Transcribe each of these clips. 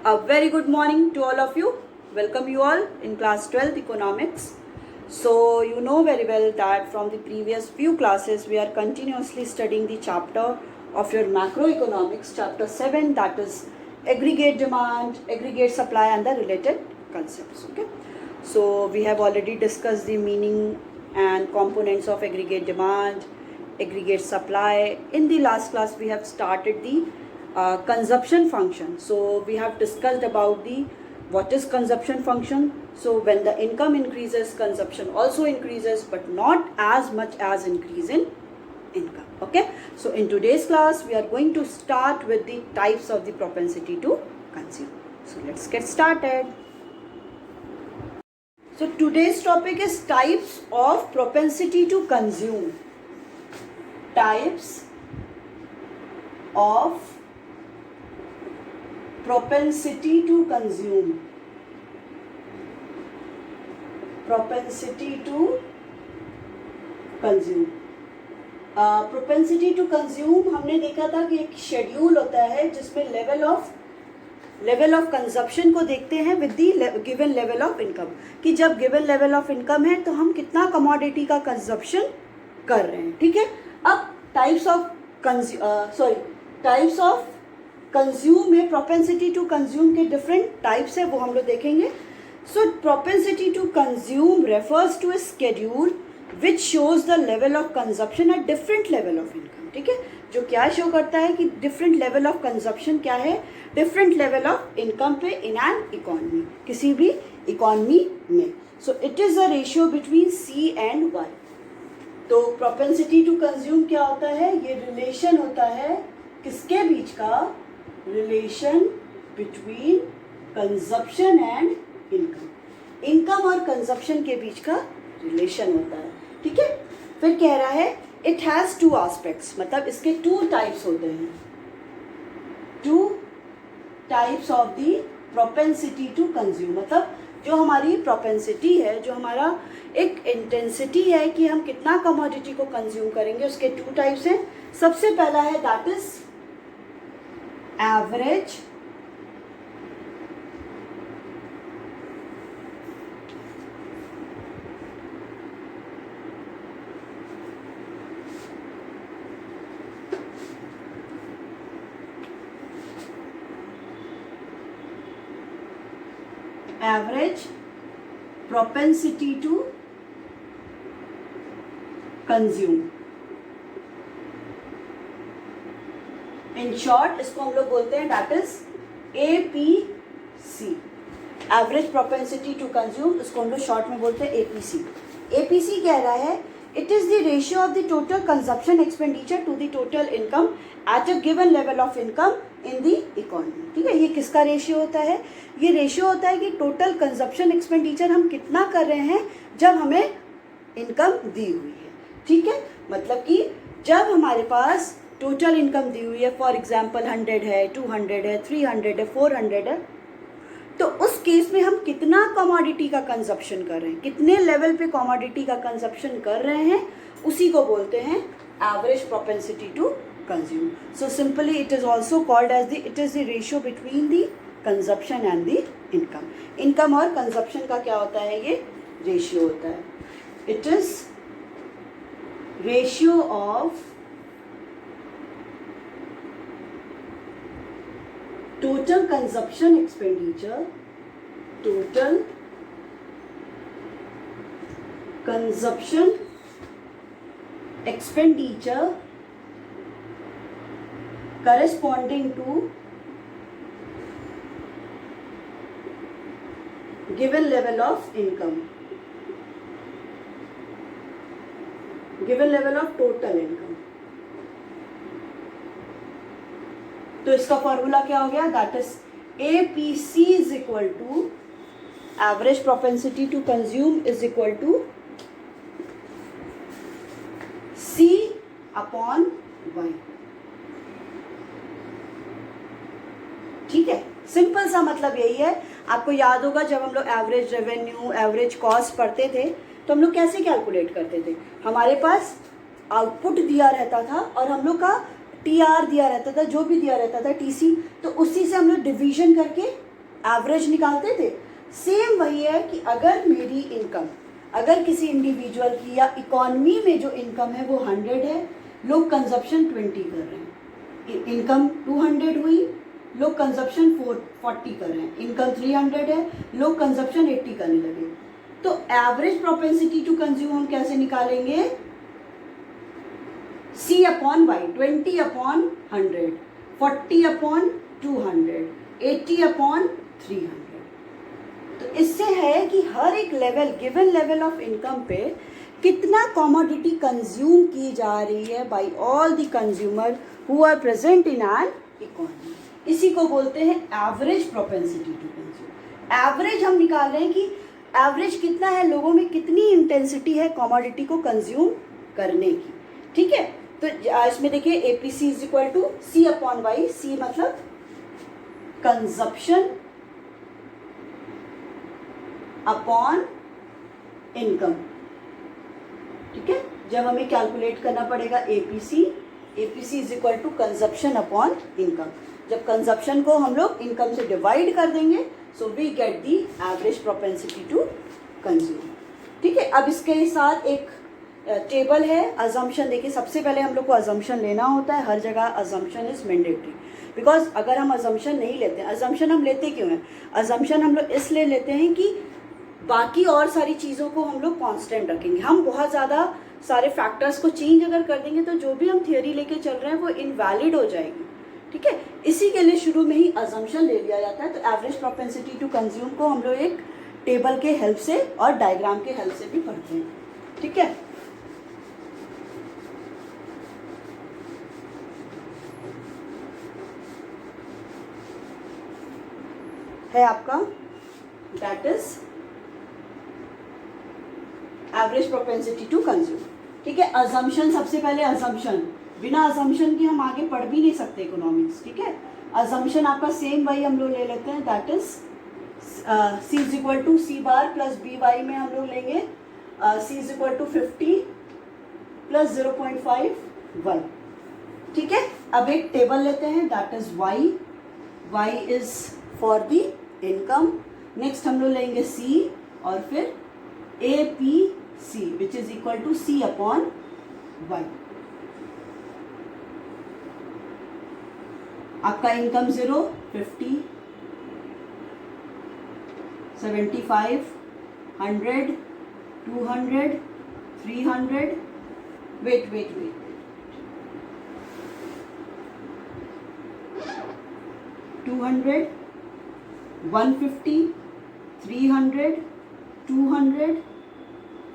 A very good morning to all of you. Welcome you all in class 12 economics. So you know very well that from the previous few classes we are continuously studying the chapter of your macroeconomics, chapter 7, that is aggregate demand, aggregate supply and the related concepts. Okay. So we have already discussed the meaning and components of aggregate demand, aggregate supply. In the last class we have started the consumption function. So we have discussed about the what is consumption function. So when the income increases, consumption also increases, but not as much as increase in income. Okay. So in today's class we are going to start with the types of the propensity to consume. So let's get started. So today's topic is types of propensity to consume. Types of propensity to consume. Propensity to consume. Propensity to consume हमने देखा था कि एक schedule होता है जिसमें level of consumption को देखते हैं with the given level of income, कि जब गिवन लेवल ऑफ इनकम है तो हम कितना कमोडिटी का कंजप्शन कर रहे हैं. ठीक है. अब टाइप्स ऑफ कंज्यूम में प्रोपेंसिटी टू कंज्यूम के डिफरेंट टाइप्स है, वो हम लोग देखेंगे. So propensity to consume refers to a schedule which shows the level of consumption at different level of income. ठीक है. जो क्या शो करता है कि डिफरेंट लेवल ऑफ कंजप्शन क्या है डिफरेंट लेवल ऑफ इनकम पे इन एन इकोनॉमी, किसी भी इकोनॉमी में. So it is a ratio between C and Y. तो प्रोपेंसिटी टू कंज्यूम क्या होता है? ये रिलेशन होता है किसके बीच का? Relation between consumption and income. Income और कंजप्शन के बीच का रिलेशन होता है. ठीक है. फिर कह रहा है इट हैज़ टू एस्पेक्ट्स, मतलब इसके टू टाइप्स होते हैं. Two types of the propensity to consume, मतलब जो हमारी प्रोपेंसिटी है, जो हमारा एक इंटेंसिटी है कि हम कितना कमोडिटी को कंज्यूम करेंगे, उसके टू टाइप्स हैं. सबसे पहला है that is average propensity to consume. In short इसको हम लोग बोलते हैं that is APC, average propensity to consume. इसको हम लोग शॉर्ट में बोलते हैं APC. APC कह रहा है it is the ratio of the total consumption expenditure to the total income at a given level of income in the economy. ठीक है. ये किसका रेशियो होता है? ये रेशियो होता है कि टोटल कंजप्शन एक्सपेंडिचर हम कितना कर रहे हैं जब हमें इनकम दी हुई है. ठीक है. मतलब कि जब हमारे पास टोटल इनकम दी हुई है, फॉर एग्जांपल 100 है, 200 है, 300 है, 400 है, तो उस केस में हम कितना कमोडिटी का कंजप्शन कर रहे हैं, कितने लेवल पे कमोडिटी का कंजप्शन कर रहे हैं, उसी को बोलते हैं average propensity to consume. So simply it is also called as it is the ratio between the consumption and the income. Income और कंजप्शन का क्या होता है? ये रेशियो होता है. It is ratio of total consumption expenditure, total consumption expenditure corresponding to given level of income, given level of total income. तो इसका फॉर्मूला क्या हो गया? That is APC is equal to average propensity to consume is equal to C upon Y. ठीक है. Simple सा मतलब यही है. आपको याद होगा जब हम लोग एवरेज रेवेन्यू, एवरेज कॉस्ट पढ़ते थे तो हम लोग कैसे कैलकुलेट करते थे? हमारे पास आउटपुट दिया रहता था और हम लोग का TR दिया रहता था, जो भी दिया रहता था TC, तो उसी से हम लोग डिवीजन करके एवरेज निकालते थे, सेम वही है कि अगर मेरी इनकम, अगर किसी इंडिविजुअल की या इकॉनमी में जो इनकम है वो 100 है, लोग कंजप्शन 20 कर रहे हैं, इनकम 200 हुई, लोग कंजप्शन 40 कर रहे हैं, इनकम 300 है, लोग कंजप्शन 80 करने लगे। तो एवरेज प्रोपेंसिटी टू कंज्यूम हम कैसे निकालेंगे? C upon Y, 20 upon 100, 40 upon 200, 80 upon 300। तो इससे है कि हर एक level, given level of income पे कितना कमोडिटी कंज्यूम की जा रही है by all the consumer who are present in an economy. इसी को बोलते हैं average propensity to consume. Average हम निकाल रहे हैं कि एवरेज कितना है, लोगों में कितनी इंटेंसिटी है कमोडिटी को कंज्यूम करने की। ठीक है, तो इसमें देखिए APC is equal to C upon Y. C मतलब कंजप्शन अपॉन इनकम। ठीक है, जब हमें कैलकुलेट करना पड़ेगा APC, APC is equal to consumption upon income. जब कंजप्शन को हम लोग इनकम से डिवाइड कर देंगे, so we get the average propensity to consume. ठीक है, अब इसके साथ एक टेबल है अजम्पशन। देखिए, सबसे पहले हम लोग को अजम्पशन लेना होता है, हर जगह अजम्पशन इज मैंडेटरी, बिकॉज अगर हम अजम्पशन नहीं लेते, अजम्पशन हम लेते क्यों हैं? अजम्पशन हम लोग इसलिए लेते हैं कि बाकी और सारी चीज़ों को हम लोग कांस्टेंट रखेंगे। हम बहुत ज़्यादा सारे फैक्टर्स को चेंज अगर कर देंगे तो जो भी हम थियोरी लेके चल रहे हैं वो इनवैलिड हो जाएगी। ठीक है, इसी के लिए शुरू में ही अजम्पशन ले लिया जाता है। तो एवरेज प्रोपेंसिटी टू कंज्यूम को हम लोग एक टेबल के हेल्प से और डायग्राम के हेल्प से भी पढ़ते हैं। ठीक है आपका that is average propensity to consume. ठीक है, अजम्पशन, सबसे पहले अजम्पशन, बिना अजम्पशन के हम आगे पढ़ भी नहीं सकते इकोनॉमिक्स। ठीक है, अजम्पशन आपका सेम वही हम लोग ले लेते हैं, that is C is equal to C bar plus B Y में हम लोग लेंगे C is equal to 50 plus 0.5 Y. ठीक है, अब एक टेबल लेते हैं, that is Y, Y is for the income. Next हम लोग लेंगे सी और फिर A P C which is equal to C upon Y. आपका इनकम 0, 50, 75, 100, 200, 300, वेट 200, 150, 300, 200,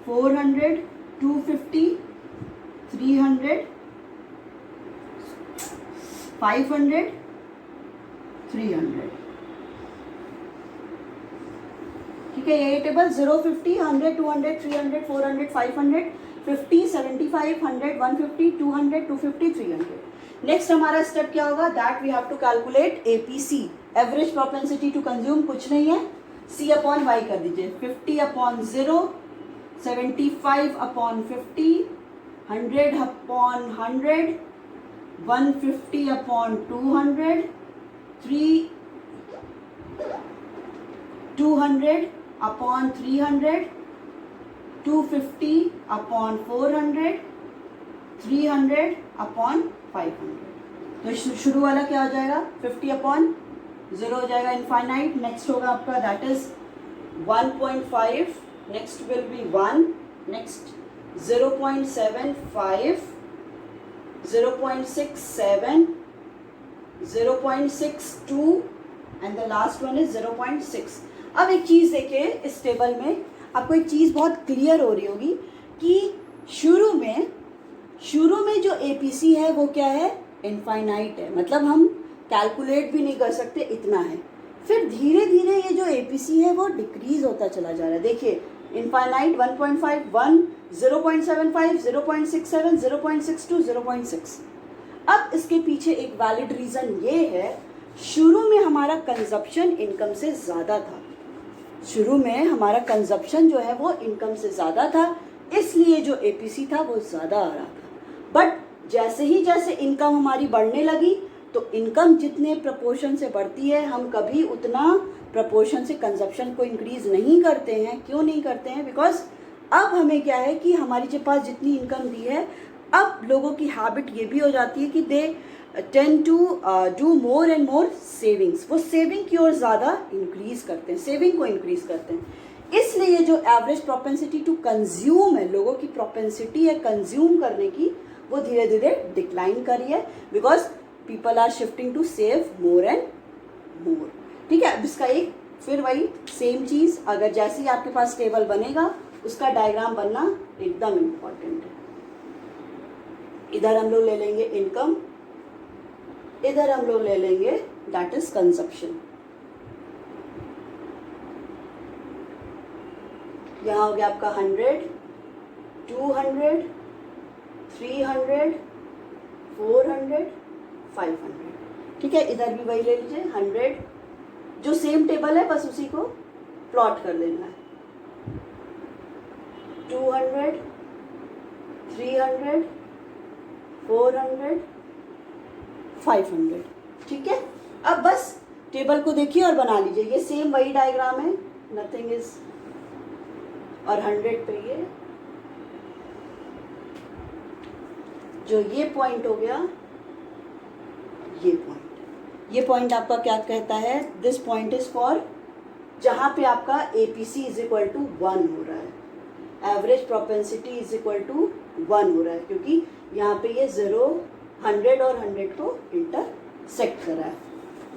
400, 250, 300, 500, 300। ठीक है, ये टेबल 0, 50, 100, 200, 300, 400, 500, 50, 75, 100, 150, 200, 250, 300। नेक्स्ट हमारा स्टेप क्या होगा? That we have to calculate APC, average propensity to consume. कुछ नहीं है, सी अपॉन वाई कर दीजिए। 50 upon 0, 75 upon 50, 100 upon 100, 150 upon 200, 200 upon 300, 250 upon 400, 300 upon 500। तो शुरू वाला क्या हो जाएगा? 50 अपॉन 0 हो जाएगा, इनफाइनाइट। नेक्स्ट होगा आपका that is 1.5, next will be 1, next 0.75, 0.67, 0.62 and the last one is 0.6। अब एक चीज़ देखिए, इस टेबल में आपको एक चीज़ बहुत क्लियर हो रही होगी कि शुरू में जो एपीसी है वो क्या है? इनफाइनाइट है, मतलब हम कैलकुलेट भी नहीं कर सकते, इतना है। फिर धीरे धीरे ये जो एपीसी है वो डिक्रीज होता चला जा रहा है। देखिए, इनफाइनाइट 1.5, 1, 0.75, 0.67, 0.62, 0.6। अब इसके पीछे एक वैलिड रीज़न ये है, शुरू में हमारा कंजप्शन इनकम से ज़्यादा था। शुरू में हमारा कंजप्शन जो है वो इनकम से ज़्यादा था, इसलिए जो एपीसी था वो ज़्यादा आ रहा था। बट जैसे ही इनकम हमारी बढ़ने लगी, तो इनकम जितने प्रपोर्शन से बढ़ती है हम कभी उतना प्रपोर्शन से कंजप्शन को इंक्रीज नहीं करते हैं। क्यों नहीं करते हैं? बिकॉज अब हमें क्या है कि हमारी के पास जितनी इनकम दी है, अब लोगों की हैबिट ये भी हो जाती है कि they tend to do more and more savings. वो सेविंग की ओर ज़्यादा इंक्रीज करते हैं, सेविंग को इंक्रीज करते हैं। इसलिए ये जो एवरेज प्रोपेंसिटी टू कंज्यूम है, लोगों की प्रोपेंसिटी है कंज्यूम करने की, वो धीरे धीरे डिक्लाइन कर रही है because people are shifting to save more and more. ठीक है, अब इसका एक फिर वही सेम चीज़, अगर जैसे ही आपके पास टेबल बनेगा उसका डायग्राम बनना एकदम इम्पॉर्टेंट है। इधर हम लोग ले लेंगे इनकम, इधर हम लोग ले लेंगे दैट इज कंजप्शन। यहाँ हो गया आपका 100, 200, 300, 400, 500। ठीक है, इधर भी वही ले लीजिए 100, जो सेम टेबल है बस उसी को प्लॉट कर लेना है। 200, 300, 400, 500। ठीक है, अब बस टेबल को देखिए और बना लीजिए। ये सेम वही डायग्राम है, नथिंग इज, और 100 पे ये जो ये पॉइंट हो गया, ये पॉइंट आपका क्या कहता है? दिस पॉइंट इज फॉर जहाँ पे आपका APC इज इक्वल टू 1 हो रहा है, average propensity is equal to 1 हो रहा है, क्योंकि यहाँ पे ये 0, 100 और 100 को इंटरसेक्ट कर रहा है।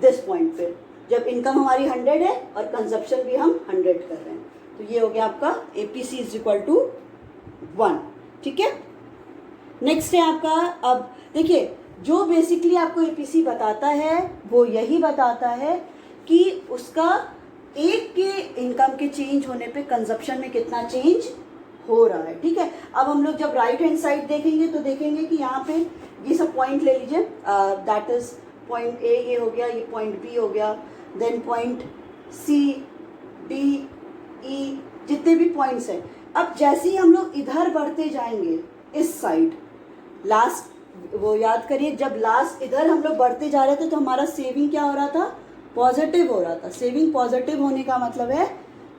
दिस पॉइंट पे जब इनकम हमारी 100 है और कंजप्शन भी हम 100 कर रहे हैं, तो ये हो गया आपका APC इज इक्वल टू 1। ठीक है, नेक्स्ट है आपका, अब देखिए जो बेसिकली आपको APC बताता है वो यही बताता है कि उसका एक के इनकम के चेंज होने पे कंजप्शन में कितना चेंज हो रहा है। ठीक है, अब हम लोग जब राइट हैंड साइड देखेंगे तो देखेंगे कि यहाँ पे ये सब पॉइंट ले लीजिए, दैट इज पॉइंट A ये हो गया, ये पॉइंट B हो गया, then point C, D, E, जितने भी पॉइंट्स हैं। अब जैसे ही हम लोग इधर बढ़ते जाएंगे इस साइड, लास्ट वो याद करिए, जब लास्ट इधर हम लोग बढ़ते जा रहे थे तो हमारा सेविंग क्या हो रहा था? पॉजिटिव हो रहा था। सेविंग पॉजिटिव होने का मतलब है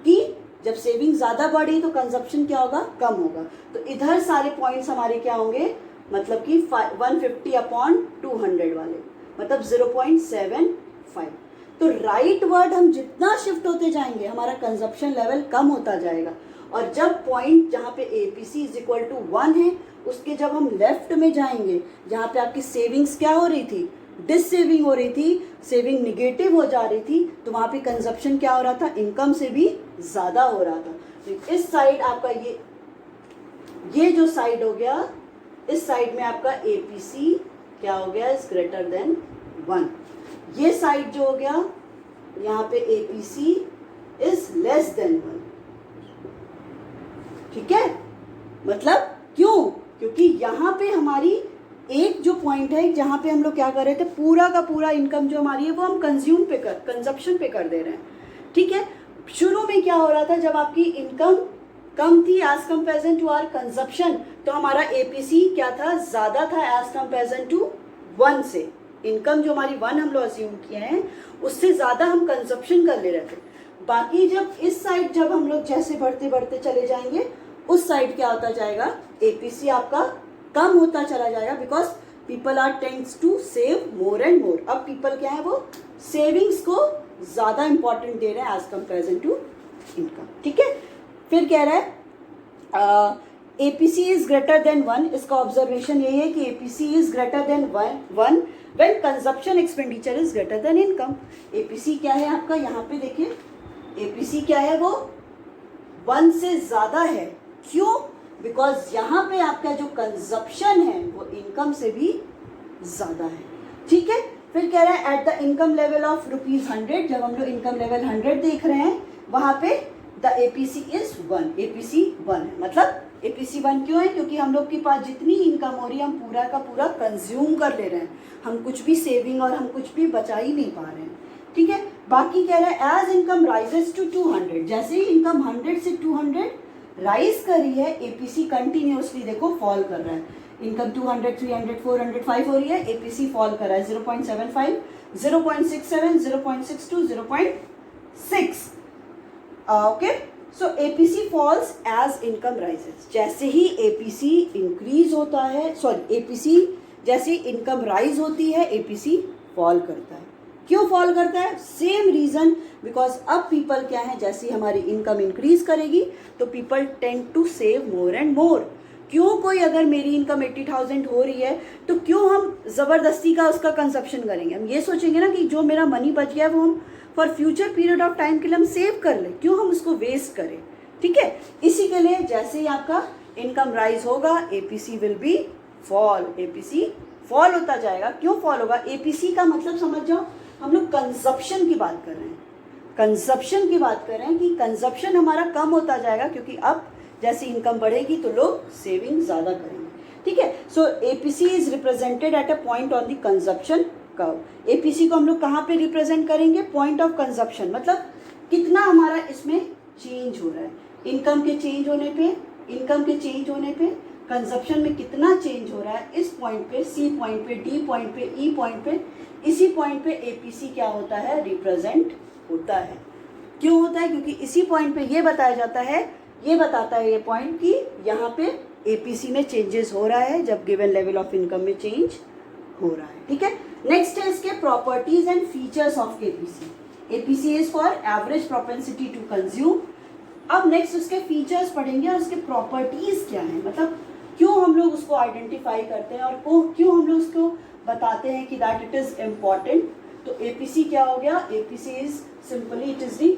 कि जब सेविंग ज़्यादा बढ़ी तो कंजप्शन क्या होगा? कम होगा। तो इधर सारे पॉइंट्स हमारे क्या होंगे? मतलब कि 150/200 वाले, मतलब 0.75। तो राइट वर्ड हम जितना शिफ्ट होते जाएंगे हमारा कंजप्शन लेवल कम होता जाएगा, और जब पॉइंट जहाँ पे APC इज इक्वल टू 1 है उसके जब हम लेफ्ट में जाएंगे, जहाँ पे आपकी सेविंग्स क्या हो रही थी? डिससेविंग हो रही थी, सेविंग निगेटिव हो जा रही थी, तो वहाँ पे कंजप्शन क्या हो रहा था? इनकम से भी ज़्यादा हो रहा था। तो इस साइड आपका ये जो साइड हो गया, इस साइड में आपका APC क्या हो गया? Is greater than 1। ये साइड जो हो गया यहाँ पे APC इज लेस देन 1। ठीक है, मतलब क्यों? क्योंकि यहाँ पे हमारी एक जो पॉइंट है जहाँ पे हम लोग क्या कर रहे थे, पूरा का पूरा इनकम जो हमारी है वो हम कंजप्शन पे कर दे रहे हैं। ठीक है, शुरू में क्या हो रहा था, जब आपकी इनकम कम थी as comparison to our consumption, तो हमारा APC क्या था? ज़्यादा था एज कंपेरिजन टू 1 से। इनकम जो हमारी 1 हम लोग अज्यूम किए हैं उससे ज़्यादा हम कंजप्शन कर ले रहे थे। बाकी जब इस साइड जब हम लोग जैसे बढ़ते बढ़ते चले जाएंगे, उस साइड क्या होता जाएगा? APC आपका कम होता चला जाएगा, because people are tends to save more and more. अब पीपल क्या है? वो सेविंग्स को ज़्यादा इंपॉर्टेंट दे रहे हैं एज कंपेरिजन टू इनकम। ठीक है, फिर कह रहा है APC इज ग्रेटर देन 1। इसका ऑब्जर्वेशन यही है कि APC is greater than 1 when consumption expenditure is greater then income. APC क्या है आपका? यहाँ पे देखिए APC क्या है? वो 1 से ज़्यादा है। क्यों? बिकॉज यहाँ पे आपका जो कंजप्शन है वो इनकम से भी ज़्यादा है। ठीक है, फिर कह रहा है at the income level of ₹100, जब हम लोग इनकम लेवल 100 देख रहे हैं वहाँ पे द APC इज 1। APC 1 है, मतलब APC 1 क्यों है? क्योंकि हम लोग के पास जितनी इनकम हो रही है हम पूरा का पूरा कंज्यूम कर ले रहे हैं, हम कुछ भी सेविंग और हम कुछ भी बचा ही नहीं पा रहे हैं। ठीक है, बाकी कह रहा है एज इनकम राइजेस टू 200, जैसे ही इनकम 100 से 200 राइज करी है, APC कंटिन्यूसली देखो फॉल कर रहा है। इनकम 200, 300, 400, 5 हो रही है, एपीसी फॉल कर रहा है 0.75, 0.67, 0.62, 0.6. Okay, so APC falls as income rises. जैसे ही एपीसी इंक्रीज होता है, सॉरी एपीसी जैसे इनकम राइज होती है, एपीसी फॉल करता है. क्यों फॉल करता है? सेम रीजन, बिकॉज अब पीपल क्या है, जैसे हमारी इनकम इंक्रीज करेगी तो people tend to save more and more. क्यों कोई अगर मेरी इनकम 80,000 हो रही है तो क्यों हम ज़बरदस्ती का उसका कंजप्शन करेंगे? हम ये सोचेंगे ना कि जो मेरा मनी बच गया है वो हम for future period of time के लिए हम सेव कर लें, क्यों हम उसको वेस्ट करें. ठीक है, इसी के लिए जैसे ही आपका इनकम राइज होगा APC will be fall. APC fall होता जाएगा. क्यों फॉल होगा? एपीसी का मतलब समझ जाओ, हम लोग कंजप्शन की बात कर रहे हैं. कंजप्शन की बात कर रहे हैं कि कंजप्शन हमारा कम होता जाएगा, क्योंकि अब जैसे इनकम बढ़ेगी तो लोग सेविंग ज़्यादा करेंगे. ठीक है, so APC is represented at a point on the consumption curve. APC को हम लोग कहाँ पे रिप्रेजेंट करेंगे? पॉइंट ऑफ कंजप्शन, मतलब कितना हमारा इसमें चेंज हो रहा है. इनकम के चेंज होने पे कंजप्शन में कितना चेंज हो रहा है, इस पॉइंट पे, सी पॉइंट पे, डी पॉइंट पे, ई पॉइंट पे, इसी पॉइंट पे एपीसी क्या होता है? रिप्रेजेंट होता है. क्यों होता है? क्योंकि इसी पॉइंट पे ये बताया जाता है, ये बताता है ये पॉइंट कि यहाँ पे एपीसी में चेंजेस हो रहा है जब गिवन लेवल ऑफ इनकम में चेंज हो रहा है. ठीक है, नेक्स्ट है इसके properties and features of APC. APC is for average propensity to consume. अब नेक्स्ट उसके फीचर्स पढ़ेंगे और उसके प्रॉपर्टीज क्या है, मतलब क्यों हम लोग उसको आइडेंटिफाई करते हैं और क्यों हम लोग उसको बताते हैं कि दैट इट इज इम्पॉर्टेंट. तो एपीसी क्या हो गया? APC is simply it is the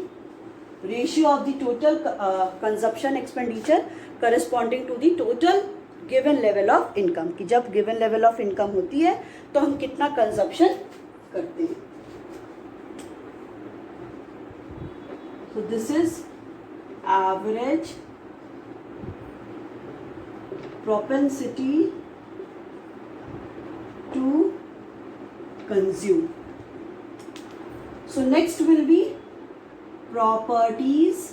ratio of the total consumption expenditure corresponding to the total given level of income. कि जब गिवन लेवल ऑफ इनकम होती है तो हम कितना कंजप्शन करते हैं. So this is average propensity to consume. So next will be properties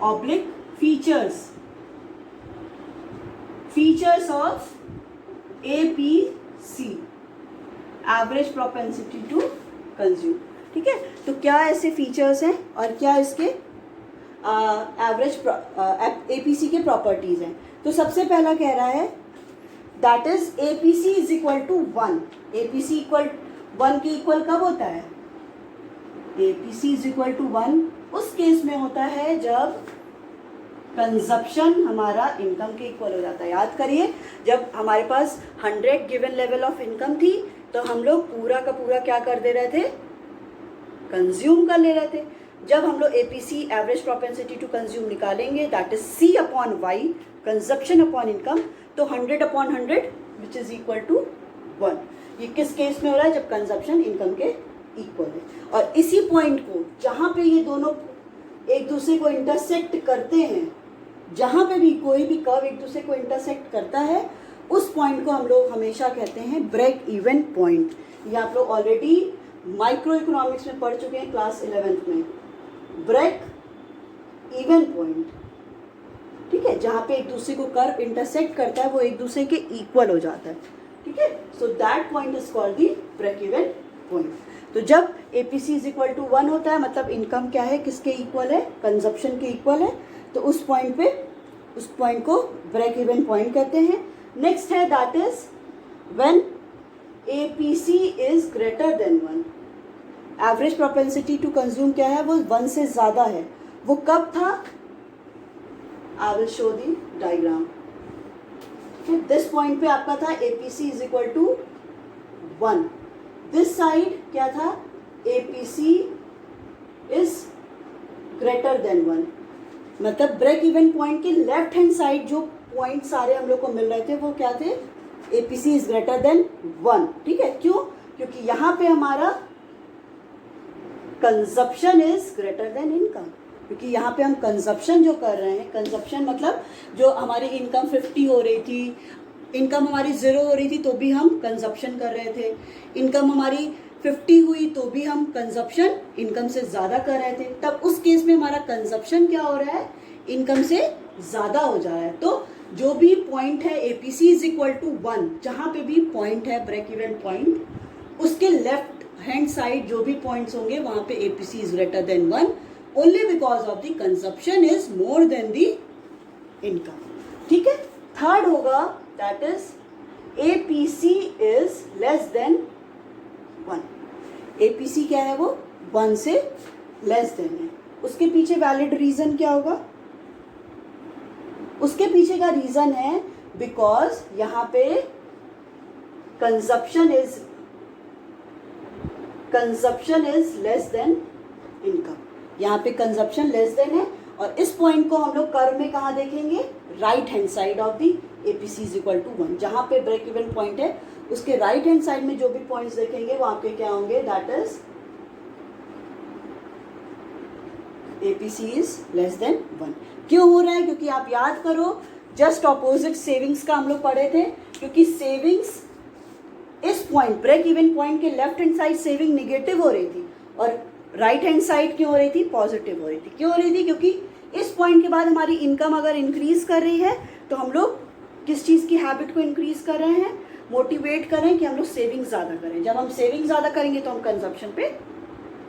oblique features. Features of APC, average propensity to consume. ठीक है, तो क्या ऐसे फीचर्स हैं और क्या इसके एवरेज एपीसी के प्रॉपर्टीज हैं. तो सबसे पहला कह रहा है that is APC is equal to 1. APC equal 1 के इक्वल कब होता है? एपीसी इज इक्वल टू 1 उस केस में होता है जब कंजप्शन हमारा इनकम के इक्वल हो जाता है. याद करिए, जब हमारे पास 100 गिवन लेवल ऑफ इनकम थी तो हम लोग पूरा का पूरा क्या कर दे रहे थे? कंज्यूम कर ले रहे थे. जब हम लोग APC average propensity to consume निकालेंगे that is C upon Y, consumption upon income, तो 100 upon 100 which is equal to 1. ये किस केस में हो रहा है? जब कंजप्शन इनकम के इक्वल है. और इसी पॉइंट को जहाँ पे ये दोनों एक दूसरे को इंटरसेक्ट करते हैं, जहाँ पे भी कोई भी कर्व एक दूसरे को इंटरसेक्ट करता है, उस पॉइंट को हम लोग हमेशा कहते हैं ब्रेक इवन पॉइंट. ये आप लोग ऑलरेडी माइक्रो इकोनॉमिक्स में पढ़ चुके हैं क्लास 11th में. ब्रेक इवन पॉइंट, ठीक है, जहाँ पे एक दूसरे को कर्व इंटरसेक्ट करता है वो एक दूसरे के इक्वल हो जाता है. ठीक है, so that point is called the break even point. तो जब एपीसी इज इक्वल टू 1 होता है मतलब इनकम क्या है? किसके इक्वल है? कंजप्शन के इक्वल है. तो उस पॉइंट को ब्रेक इवन पॉइंट कहते हैं. नेक्स्ट है that is when APC is greater than 1. Average propensity to consume क्या है? वो 1 से ज़्यादा है. वो कब था? I will show the diagram. This point पे आपका था APC is equal to 1. This side क्या था? APC is greater than 1. मतलब ब्रेक इवन पॉइंट के लेफ्ट हैंड साइड जो पॉइंट सारे हम लोग को मिल रहे थे वो क्या थे? APC is greater than 1. ठीक है, क्यों? क्योंकि यहाँ पे हमारा consumption is greater then income. क्योंकि यहाँ पे हम कंजप्शन जो कर रहे हैं, कंजप्शन मतलब जो हमारी इनकम 50 हो रही थी, इनकम हमारी 0 हो रही थी तो भी हम कंजप्शन कर रहे थे. इनकम हमारी 50 हुई तो भी हम कंजप्शन इनकम से ज़्यादा कर रहे थे. तब उस केस में हमारा कंजप्शन क्या हो रहा है? इनकम से ज़्यादा हो जा रहा है. तो जो भी पॉइंट है एपीसी इज इक्वल टू 1, जहां पे भी पॉइंट है ब्रेक इवन पॉइंट, उसके लेफ्ट हैंड साइड जो भी पॉइंट्स होंगे वहां पे APC is greater than 1 only because of the consumption is more than the income. ठीक है, थर्ड होगा that is APC is less than 1। APC क्या है, वो 1 से लेस देन है। उसके पीछे वैलिड रीजन क्या होगा? उसके पीछे का रीजन है बिकॉज यहां पे consumption is less then income. यहां पे कंजप्शन लेस देन है और इस पॉइंट को हम लोग कर्व में कहां देखेंगे? Right hand side of the APC is equal to 1। जहां पे ब्रेक इवन पॉइंट है उसके राइट हैंड साइड में जो भी पॉइंट्स देखेंगे वो आपके क्या होंगे? That is APC is less than 1। क्यों हो रहा है? क्योंकि आप याद करो जस्ट ऑपोजिट सेविंग्स का हम लोग पढ़े थे, क्योंकि सेविंग्स इस पॉइंट ब्रेक इवन पॉइंट के left hand side saving negative हो रही थी और राइट हैंड साइड क्यों हो रही थी? पॉजिटिव हो रही थी। क्यों हो रही थी? क्योंकि इस पॉइंट के बाद हमारी इनकम अगर इंक्रीज कर रही है तो हम लोग किस चीज़ की हैबिट को इंक्रीज कर रहे हैं? मोटिवेट करें कि हम लोग सेविंग ज़्यादा करें। जब हम सेविंग ज़्यादा करेंगे तो हम कंजप्शन पे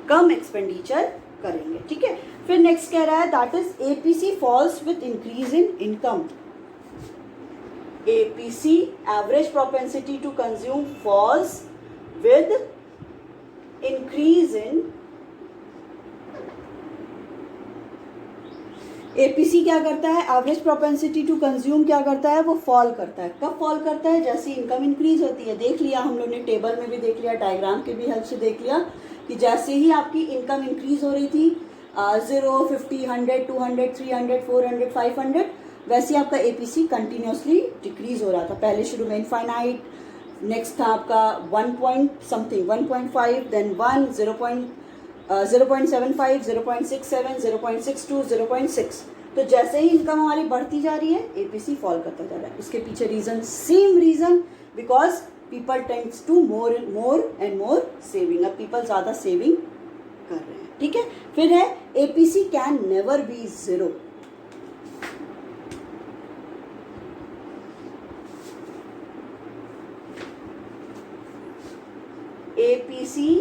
कम एक्सपेंडिचर करेंगे। ठीक है, फिर नेक्स्ट कह रहा है that is APC falls with increase in income. APC average propensity to consume falls with increase in. APC क्या करता है? एवरेज प्रोपेंसिटी टू कंज्यूम क्या करता है? वो फॉल करता है। कब फॉल करता है? जैसे इनकम इंक्रीज होती है। देख लिया हम लोग ने, टेबल में भी देख लिया, डायग्राम के भी हेल्प से देख लिया कि जैसे ही आपकी इनकम इंक्रीज हो रही थी 0, 50, 100, 200, 300, 400, 500, वैसे ही आपका एपीसी कंटिन्यूसली डिक्रीज हो रहा था। पहले शुरू में इनफाइनाइट, नेक्स्ट था आपका 1 पॉइंट समथिंग, 1.5, देन 1, 0.75, 0.67, 0.62, 0.6। तो जैसे ही इनकम हमारी बढ़ती जा रही है एपीसी फॉल करता जा रहा है। उसके पीछे reason same reason, because people tends to more and more saving. अब पीपल ज़्यादा सेविंग कर रहे हैं। ठीक है, फिर है APC can never be 0। APC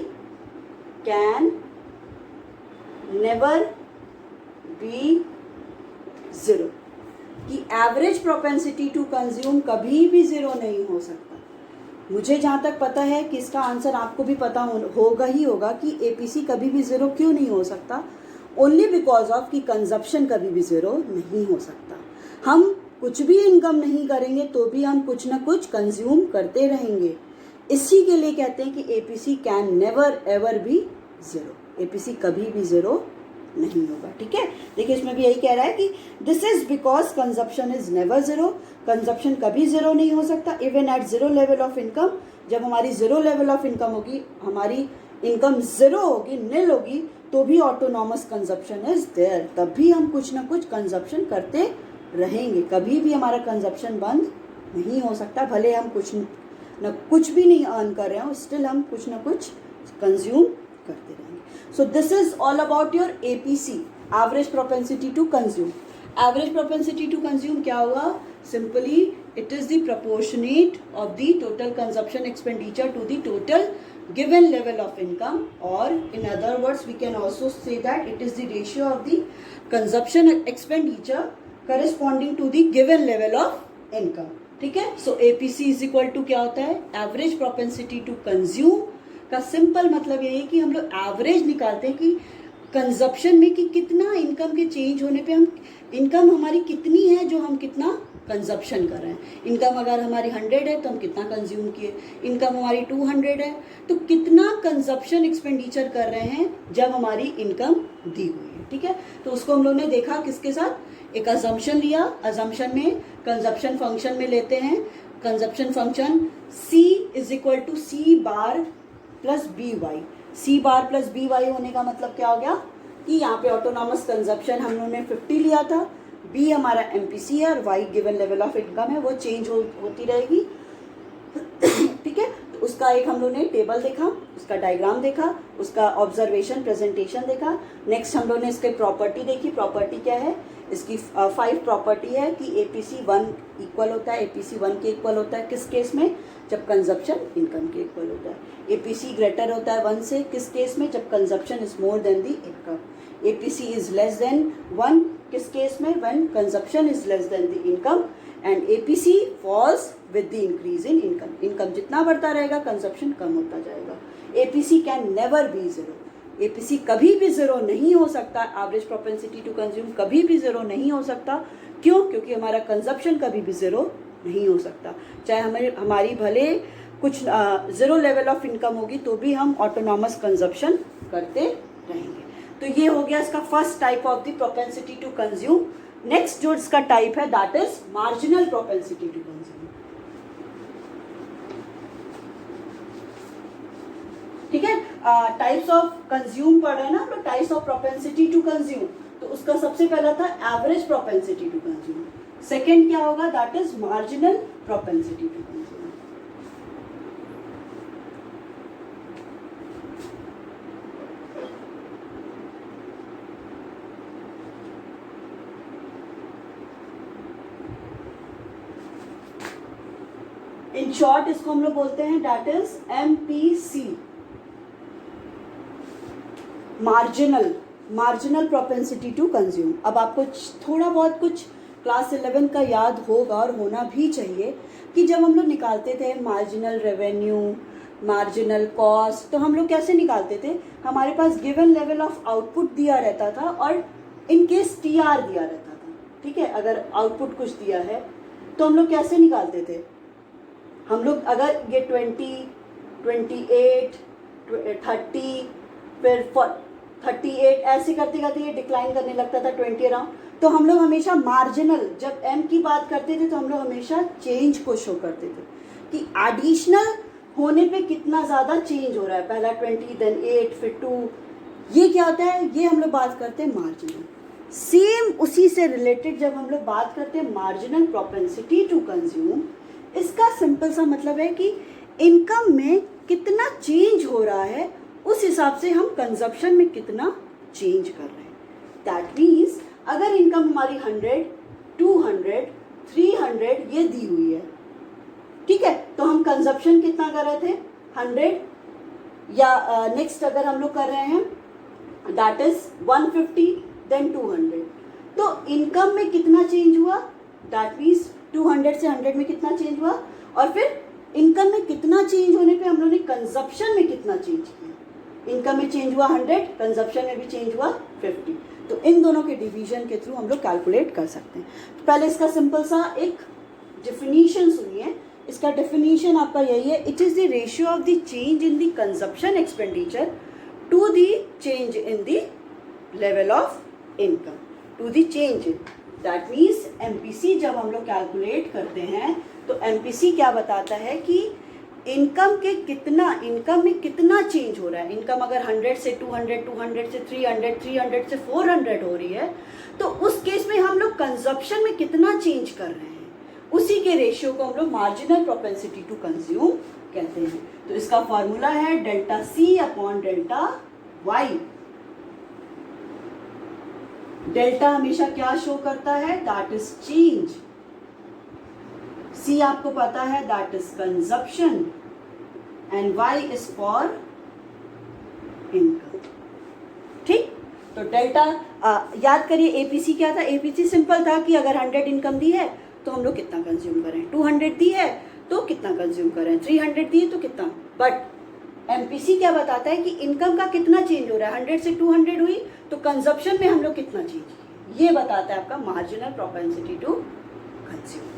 can never be 0 कि एवरेज प्रोपेंसिटी टू कंज्यूम कभी भी 0 नहीं हो सकता। मुझे जहाँ तक पता है कि इसका आंसर आपको भी पता होगा ही होगा कि एपीसी कभी भी 0 क्यों नहीं हो सकता? ओनली बिकॉज ऑफ कि कंजप्शन कभी भी 0 नहीं हो सकता। हम कुछ भी इनकम नहीं करेंगे तो भी हम कुछ ना कुछ कंज्यूम करते रहेंगे। इसी के लिए कहते हैं कि APC can never ever be 0। APC कभी भी 0 नहीं होगा। ठीक है, देखिए इसमें भी यही कह रहा है कि this is because consumption is never 0। Consumption कभी 0 नहीं हो सकता। Even at 0 level of income, जब हमारी 0 लेवल ऑफ इनकम होगी, हमारी इनकम 0 होगी, नील होगी, तो भी ऑटोनॉमस कंजप्शन इज देयर। तब भी हम कुछ ना कुछ कंजप्शन करते रहेंगे। कभी भी हमारा कंजप्शन बंद नहीं हो सकता। भले हम कुछ भी नहीं अर्न कर रहे हो, स्टिल हम कुछ ना कुछ कंज्यूम करते रहेंगे। So this is all about your APC, average propensity to consume. Average propensity to consume क्या होगा? Simply it is the proportionate of the total consumption expenditure to the total given level of income, or in other words we can also say that it is the ratio of the consumption expenditure corresponding to the given level of income. ठीक है, so APC is equal to क्या होता है? Average propensity to consume का simple मतलब ये है कि हम लोग एवरेज निकालते हैं कि कंजप्शन में कि कितना इनकम के चेंज होने पे हम इनकम हमारी कितनी है जो हम कितना कंजप्शन कर रहे हैं। इनकम अगर हमारी 100 है तो हम कितना कंज्यूम किए, इनकम हमारी 200 है तो कितना कंजप्शन एक्सपेंडिचर कर रहे हैं जब हमारी इनकम दी हुई है। ठीक है, तो उसको हम लोग ने देखा किसके साथ? एक अजम्पशन लिया। अजम्पशन में कंजप्शन फंक्शन में लेते हैं consumption function C is equal to C bar plus B Y. C bar plus B Y होने का मतलब क्या हो गया कि यहाँ पे ऑटोनॉमस कंजप्शन हम लोगों ने 50 लिया था, बी हमारा एमपीसी है और Y given level of income है, वो चेंज होती रहेगी। ठीक है, तो उसका उसका एक हम लोग ने टेबल देखा, उसका डायग्राम देखा, उसका ऑब्जर्वेशन प्रेजेंटेशन देखा। नेक्स्ट हम लोग ने इसके प्रॉपर्टी देखी। प्रॉपर्टी क्या है, इसकी 5 प्रॉपर्टी है कि APC 1 इक्वल होता है, APC 1 के इक्वल होता है किस केस में, जब कंजप्शन इनकम के इक्वल होता है। APC ग्रेटर होता है 1 से किस केस में, जब consumption is more than the income. APC is less than 1 किस केस में, when consumption is less than the income. And APC falls with the increase in income. Income जितना बढ़ता रहेगा कंजप्शन कम होता जाएगा। APC can never be zero. APC कभी भी ज़ीरो नहीं हो सकता। एवरेज प्रोपेंसिटी टू कंज्यूम कभी भी ज़ीरो नहीं हो सकता। क्यों? क्योंकि हमारा कंजप्शन कभी भी ज़ीरो नहीं हो सकता। चाहे हमारी भले कुछ ज़ीरो लेवल ऑफ इनकम होगी तो भी हम ऑटोनॉमस कंजप्शन करते रहेंगे। तो ये हो गया इसका first type of the propensity to consume. Next जो इसका टाइप है that is marginal propensity to consume. ठीक है, टाइप्स ऑफ कंज्यूम पढ़ रहे हैं ना हम लोग, types of propensity to consume. तो उसका सबसे पहला था average propensity to consume. Second क्या होगा, that is marginal propensity to consume. In short इसको हम लोग बोलते हैं that is MPC, marginal propensity to consume. अब आपको थोड़ा बहुत कुछ क्लास 11 का याद होगा और होना भी चाहिए कि जब हम लोग निकालते थे मार्जिनल रेवेन्यू, मार्जिनल कॉस्ट, तो हम लोग कैसे निकालते थे, हमारे पास गिवन लेवल ऑफ आउटपुट दिया रहता था और इन केस TR दिया रहता था। ठीक है, अगर आउटपुट कुछ दिया है तो हम लोग कैसे निकालते थे, हम लोग अगर ये 20, 28, 30, फिर 38 ऐसे करते करते ये डिक्लाइन करने लगता था 20 अराउंड, तो हम लोग हमेशा मार्जिनल, जब M की बात करते थे तो हम लोग हमेशा चेंज को शो करते थे कि एडिशनल होने पे कितना ज़्यादा चेंज हो रहा है। पहला 20, देन 8, फिर 2, ये क्या होता है, ये हम लोग बात करते हैं मार्जिनल। सेम उसी से रिलेटेड जब हम लोग बात करते हैं मार्जिनल प्रोपेंसिटी टू कंज्यूम, इसका सिंपल सा मतलब है कि इनकम में कितना चेंज हो रहा है उस हिसाब से हम कंजप्शन में कितना चेंज कर रहे हैं। दैट मीन्स अगर इनकम हमारी 100, 200, 300 ये दी हुई है, ठीक है, तो हम कंजप्शन कितना कर रहे थे 100, या नेक्स्ट अगर हम लोग कर रहे हैं दैट इज 150 देन 200, तो इनकम में कितना चेंज हुआ, दैट मीन्स 200 से 100 में कितना चेंज हुआ, और फिर इनकम में कितना चेंज होने पे हम लोगों ने कंजप्शन में कितना चेंज किया। इनकम में चेंज हुआ 100, कंजप्शन में भी चेंज हुआ 50। तो इन दोनों के डिवीजन के थ्रू हम लोग कैलकुलेट कर सकते हैं। तो पहले इसका सिंपल सा एक डेफिनीशन सुनिए। इसका डेफिनीशन आपका यही है, it is the ratio of the change in the consumption expenditure to the change in the level of income, to the change in, that means MPC जब हम लोग कैलकुलेट करते हैं तो MPC क्या बताता है कि इनकम में कितना चेंज हो रहा है। इनकम अगर 100 से 200, 200 से 300, 300 से 400 हो रही है, तो उस केस में हम लोग कंजप्शन में कितना चेंज कर रहे हैं, उसी के रेशियो को हम लोग मार्जिनल प्रोपेंसिटी टू कंज्यूम कहते हैं। तो इसका फॉर्मूला है delta C upon delta Y। Delta हमेशा क्या शो करता है, दैट इज चेंज। C आपको पता है that is consumption and Y is for income. ठीक, तो डेल्टा याद करिए APC क्या था, APC सिंपल था कि अगर 100 इनकम दी है तो हम लोग कितना कंज्यूम करें, 200 दी है तो कितना कंज्यूम करें, 300 दी है तो कितना। बट MPC क्या बताता है कि इनकम का कितना चेंज हो रहा है, 100 से 200 हुई तो कंजप्शन में हम लोग कितना चेंज किए, ये बताता है आपका मार्जिनल प्रोपेंसिटी टू कंज्यूम।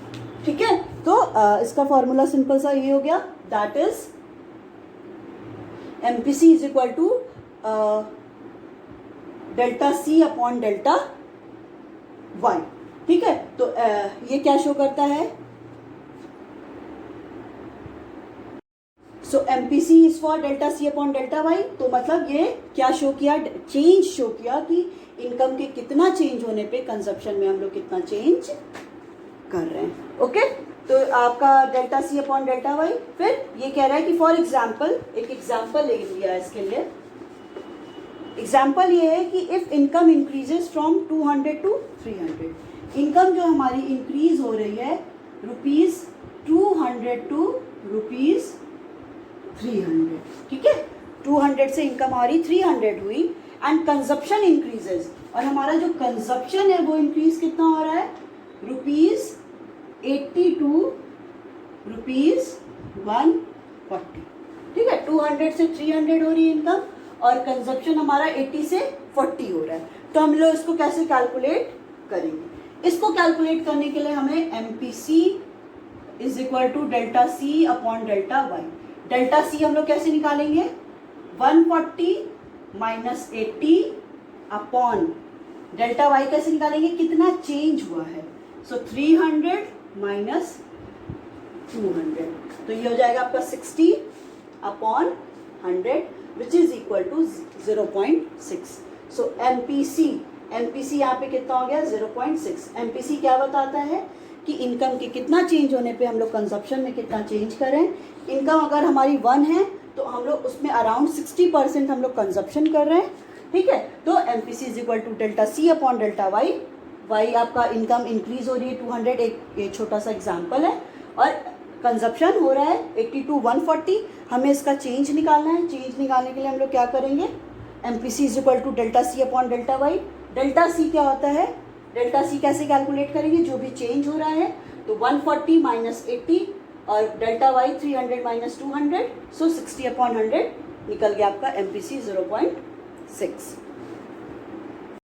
ठीक है, तो इसका फॉर्मूला सिंपल सा ये हो गया, that is MPC is equal to delta C upon delta Y। ठीक है, तो ये क्या शो करता है, so MPC is for delta C upon delta Y। तो मतलब ये क्या शो किया, चेंज शो किया कि इनकम के कितना चेंज होने पे कंजप्शन में हम लोग कितना चेंज कर रहे हैं। ओके, तो आपका delta C upon delta Y. फिर ये कह रहा है कि फॉर एग्जाम्पल, एक एग्जाम्पल ले लिया है इसके लिए। एग्जाम्पल ये है कि if income increases from 200 to 300, income जो हमारी इंक्रीज हो रही है रुपीज 200 टू रुपीज 300, ठीक है, 200 से इनकम हमारी 300 हुई एंड कंजप्शन इंक्रीजेस, और हमारा जो कंजप्शन है वो इंक्रीज कितना हो रहा है, रुपीज 80 टू रुपीज 140, ठीक है, 200 से 300 हो रही है इनकम और कंजप्शन हमारा 80 से 40 हो रहा है। तो हम लोग इसको कैसे कैलकुलेट करेंगे? इसको कैलकुलेट करने के लिए हमें MPC is equal to delta C upon delta Y. Delta C हम लोग कैसे निकालेंगे, 140 माइनस 80 अपॉन डेल्टा वाई कैसे निकालेंगे, कितना चेंज हुआ है, सो 300 माइनस 200, तो ये हो जाएगा आपका 60 upon 100 which is equal to 0.6। So MPC यहाँ पे कितना हो गया, 0.6। MPC क्या बताता है कि इनकम के कितना चेंज होने पे हम लोग कंजप्शन में कितना चेंज करें। इनकम अगर हमारी 1 है तो हम लोग उसमें अराउंड 60% हम लोग कंजप्शन कर रहे हैं, ठीक है। तो MPC is equal to delta C upon delta Y. Y आपका इनकम इंक्रीज हो रही है 200, एक छोटा सा एग्जाम्पल है, और कंजप्शन हो रहा है 80 टू 140। हमें इसका चेंज निकालना है। चेंज निकालने के लिए हम लोग क्या करेंगे, MPC is equal to delta C upon delta Y. Delta C क्या होता है, डेल्टा सी कैसे कैलकुलेट करेंगे, जो भी चेंज हो रहा है तो 140 माइनस 80 और डेल्टा वाई 300 माइनस 200, सो 60 अपॉन 100 निकल गया आपका MPC 0.6।